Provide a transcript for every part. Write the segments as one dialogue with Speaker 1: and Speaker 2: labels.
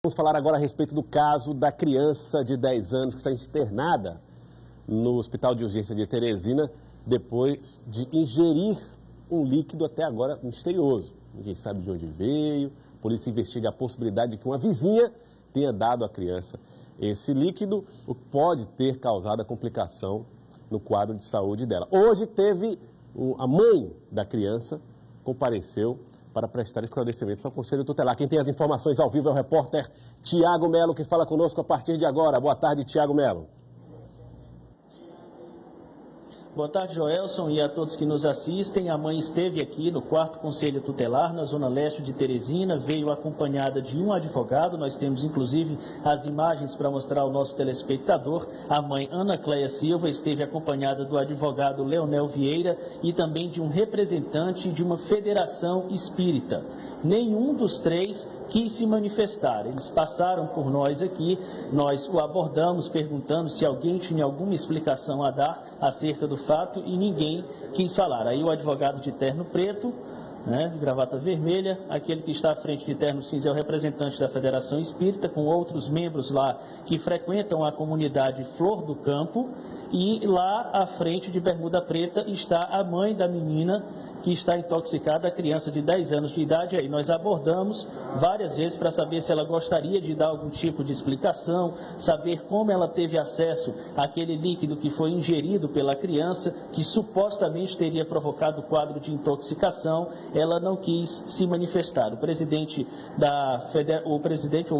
Speaker 1: Vamos falar agora a respeito do caso da criança de 10 anos que está internada no Hospital de Urgência de Teresina depois de ingerir um líquido até agora misterioso. Ninguém sabe de onde veio, a polícia investiga a possibilidade de que uma vizinha tenha dado à criança esse líquido, o que pode ter causado a complicação no quadro de saúde dela. Hoje a mãe da criança compareceu para prestar esclarecimentos ao Conselho Tutelar. Quem tem as informações ao vivo é o repórter Tiago Melo, que fala conosco a partir de agora. Boa tarde, Tiago Melo.
Speaker 2: Boa tarde, Joelson, e a todos que nos assistem. A mãe esteve aqui no 4º Conselho Tutelar, na Zona Leste de Teresina, veio acompanhada de um advogado. Nós temos, inclusive, as imagens para mostrar ao nosso telespectador. A mãe Ana Cléia Silva esteve acompanhada do advogado Leonel Vieira e também de um representante de uma federação espírita. Nenhum dos três quis se manifestar. Eles passaram por nós aqui, nós o abordamos perguntando se alguém tinha alguma explicação a dar acerca do fato e ninguém quis falar. Aí o advogado de terno preto, de gravata vermelha, aquele que está à frente de terno cinza é o representante da Federação Espírita, com outros membros lá que frequentam a comunidade Flor do Campo, e lá à frente de bermuda preta está a mãe da menina que está intoxicada, a criança de 10 anos de idade. Aí nós abordamos várias vezes para saber se ela gostaria de dar algum tipo de explicação, saber como ela teve acesso àquele líquido que foi ingerido pela criança, que supostamente teria provocado o quadro de intoxicação. Ela não quis se manifestar. O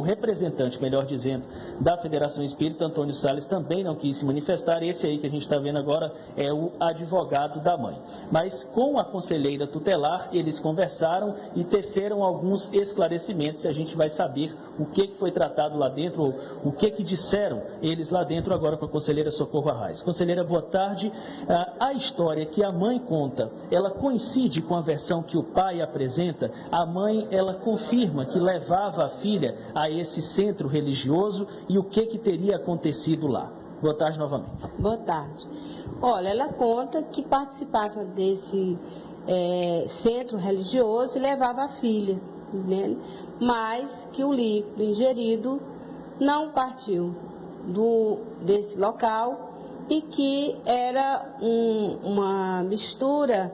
Speaker 2: representante, melhor dizendo, da Federação Espírita, Antônio Salles, também não quis se manifestar. Esse aí que a gente está vendo agora é o advogado da mãe. Mas com a conselheira tutelar, eles conversaram e teceram alguns esclarecimentos, e a gente vai saber o que foi tratado lá dentro, ou o que disseram eles lá dentro agora com a conselheira Socorro Arraes. Conselheira, boa tarde. A história que a mãe conta, ela coincide com a versão que o pai apresenta? A mãe, ela confirma que levava a filha a esse centro religioso, e o que teria acontecido lá? Boa tarde novamente.
Speaker 3: Boa tarde. Olha, ela conta que participava desse centro religioso e levava a filha, né? Mas que o líquido ingerido não partiu desse local e que era uma mistura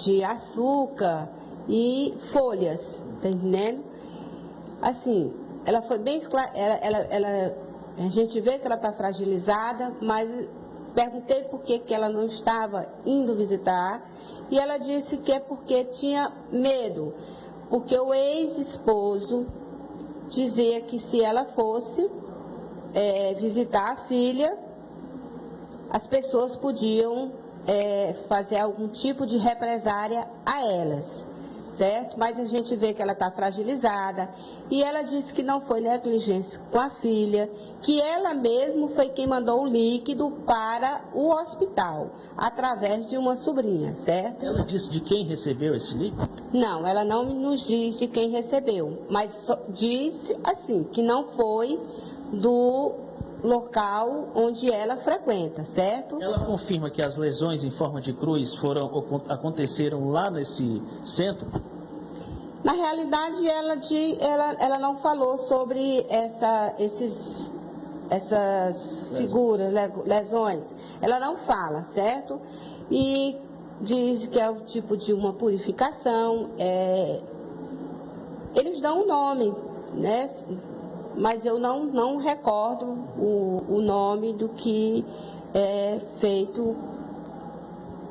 Speaker 3: de açúcar e folhas, tá entendendo? Assim, ela foi bem a gente vê que ela está fragilizada, mas perguntei por que ela não estava indo visitar, e ela disse que é porque tinha medo, porque o ex-esposo dizia que se ela fosse visitar a filha, as pessoas podiam fazer algum tipo de represária a elas, certo? Mas a gente vê que ela está fragilizada, e ela disse que não foi negligência com a filha, que ela mesma foi quem mandou o líquido para o hospital, através de uma sobrinha, certo?
Speaker 2: Ela disse de quem recebeu esse líquido?
Speaker 3: Não, ela não nos diz de quem recebeu, mas disse assim, que não foi do local onde ela frequenta, certo?
Speaker 2: Ela confirma que as lesões em forma de cruz aconteceram lá nesse centro?
Speaker 3: Na realidade, ela não falou sobre essas figuras, lesões. Ela não fala, certo? E diz que é o tipo de uma purificação. Eles dão um nome, né? Mas eu não recordo o nome do que é feito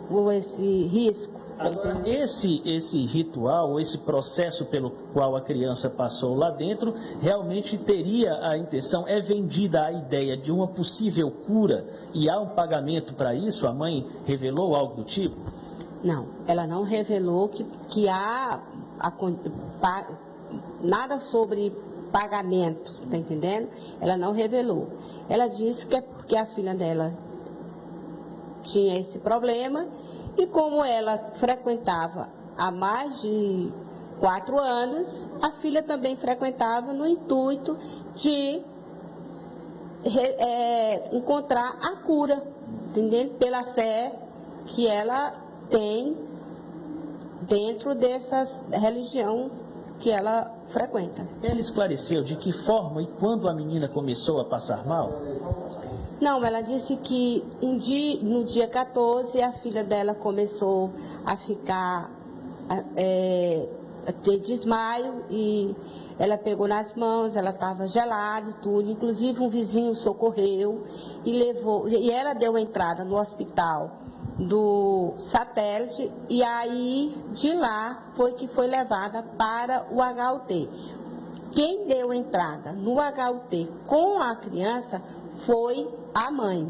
Speaker 3: com esse risco.
Speaker 2: Agora, esse ritual, esse processo pelo qual a criança passou lá dentro, realmente teria a intenção, é vendida a ideia de uma possível cura, e há um pagamento para isso? A mãe revelou algo do tipo?
Speaker 3: Não, ela não revelou que há nada sobre pagamento, tá entendendo? Ela não revelou. Ela disse que é porque a filha dela tinha esse problema, e como ela frequentava há mais de 4 anos, a filha também frequentava no intuito de encontrar a cura, entendeu? Pela fé que ela tem dentro dessa religião que ela frequenta.
Speaker 2: Ela esclareceu de que forma e quando a menina começou a passar mal?
Speaker 3: Não, ela disse que no dia 14 a filha dela começou a ficar, a ter desmaio e ela pegou nas mãos, ela estava gelada e tudo, inclusive um vizinho socorreu e levou, e ela deu entrada no hospital do Satélite e aí de lá foi levada para o HUT. Quem deu entrada no HUT com a criança foi a mãe,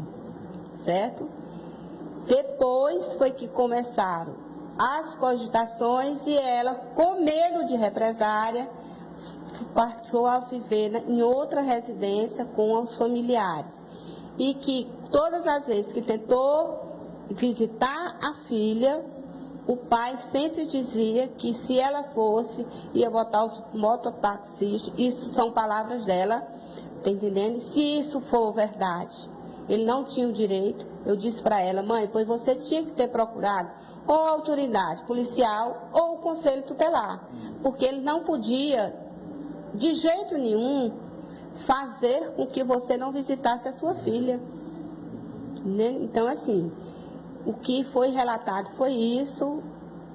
Speaker 3: certo? Depois foi que começaram as cogitações e ela, com medo de represária, passou a viver em outra residência com os familiares. E que todas as vezes que tentou visitar a filha, o pai sempre dizia que se ela fosse, ia botar os mototaxistas, isso são palavras dela, tá entendendo? Se isso for verdade, ele não tinha o direito. Eu disse para ela, mãe, pois você tinha que ter procurado ou a autoridade policial ou o conselho tutelar, porque ele não podia, de jeito nenhum, fazer com que você não visitasse a sua filha. Né? Então, assim, o que foi relatado foi isso,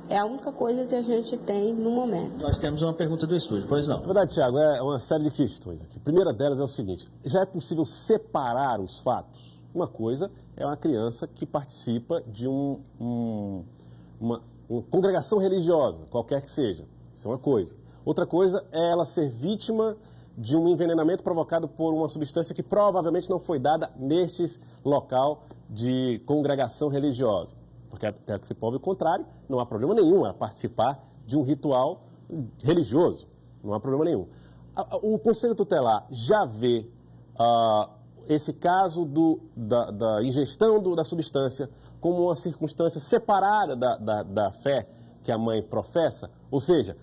Speaker 3: é a única coisa que a gente tem no momento.
Speaker 2: Nós temos uma pergunta do estúdio, pois não?
Speaker 1: Na verdade, Tiago, é uma série de questões aqui. A primeira delas é o seguinte, já é possível separar os fatos? Uma coisa é uma criança que participa de uma congregação religiosa, qualquer que seja, isso é uma coisa. Outra coisa é ela ser vítima de um envenenamento provocado por uma substância que provavelmente não foi dada neste local de congregação religiosa. Porque até que se prove o contrário, não há problema nenhum a participar de um ritual religioso. Não há problema nenhum. O Conselho Tutelar já vê esse caso da ingestão da substância como uma circunstância separada da fé que a mãe professa? Ou seja,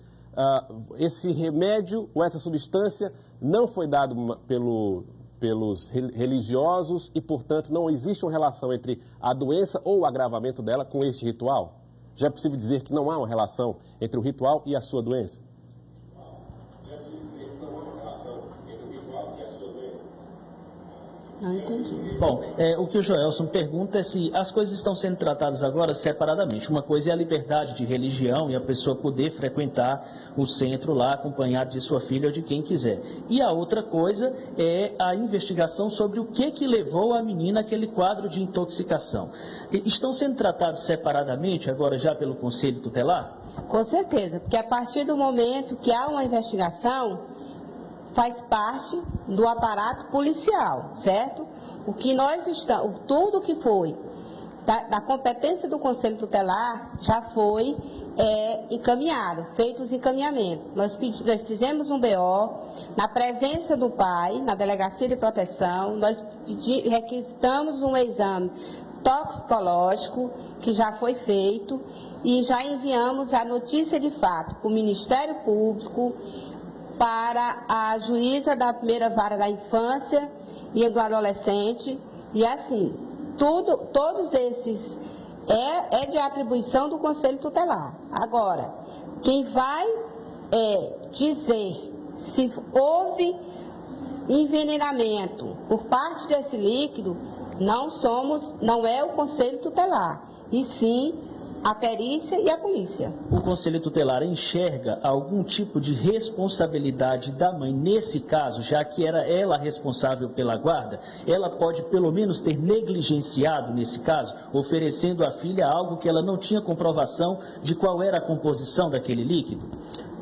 Speaker 1: esse remédio ou essa substância não foi dado pelos religiosos e, portanto, não existe uma relação entre a doença ou o agravamento dela com este ritual? Já é possível dizer que não há uma relação entre o ritual e a sua doença?
Speaker 3: Não entendi.
Speaker 2: Bom, o que o Joelson pergunta é se as coisas estão sendo tratadas agora separadamente. Uma coisa é a liberdade de religião e a pessoa poder frequentar o centro lá acompanhado de sua filha ou de quem quiser. E a outra coisa é a investigação sobre o que levou a menina àquele quadro de intoxicação. Estão sendo tratados separadamente agora já pelo Conselho Tutelar?
Speaker 3: Com certeza, porque a partir do momento que há uma investigação, faz parte do aparato policial, certo? O que nós estamos, tudo que foi da competência do Conselho Tutelar já foi encaminhado, feitos os encaminhamentos. Nós fizemos um BO na presença do pai, na Delegacia de Proteção, nós requisitamos um exame toxicológico que já foi feito e já enviamos a notícia de fato para o Ministério Público, para a juíza da primeira vara da infância e do adolescente, e assim, todos esses é de atribuição do Conselho Tutelar. Agora, quem vai dizer se houve envenenamento por parte desse líquido, não é o Conselho Tutelar, e sim a perícia e a polícia.
Speaker 2: O Conselho Tutelar enxerga algum tipo de responsabilidade da mãe nesse caso, já que era ela responsável pela guarda? Ela pode pelo menos ter negligenciado nesse caso, oferecendo à filha algo que ela não tinha comprovação de qual era a composição daquele líquido?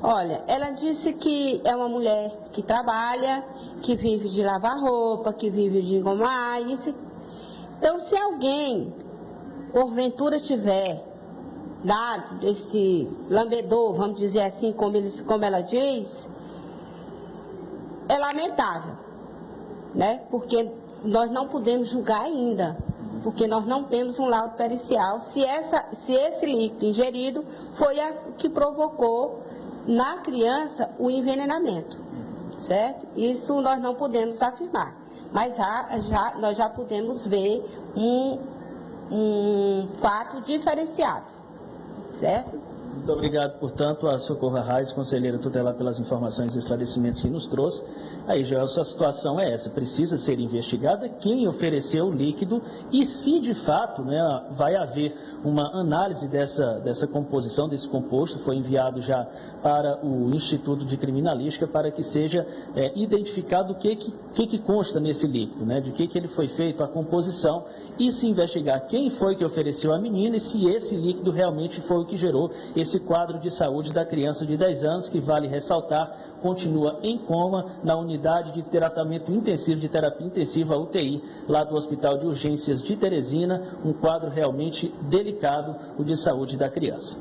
Speaker 3: Olha, ela disse que é uma mulher que trabalha, que vive de lavar roupa, que vive de engomar, isso. Então, se alguém, porventura, tiver dado esse lambedor, vamos dizer assim, como ela diz, é lamentável, né? Porque nós não podemos julgar ainda, porque nós não temos um laudo pericial se esse líquido ingerido foi o que provocou na criança o envenenamento, certo? Isso nós não podemos afirmar, mas nós já podemos ver um fato diferenciado. Certo?
Speaker 2: Muito obrigado, portanto, a Socorro Arraes, conselheira tutelar, pelas informações e esclarecimentos que nos trouxe. Aí, Joelson, a situação é essa, precisa ser investigada quem ofereceu o líquido e se, de fato, né, vai haver uma análise dessa composição, desse composto, foi enviado já para o Instituto de Criminalística para que seja identificado o que consta nesse líquido, né, de que ele foi feito, a composição, e se investigar quem foi que ofereceu a menina e se esse líquido realmente foi o que gerou esse quadro de saúde da criança de 10 anos, que, vale ressaltar, continua em coma na unidade de tratamento intensivo, de terapia intensiva, UTI, lá do Hospital de Urgências de Teresina, um quadro realmente delicado, o de saúde da criança.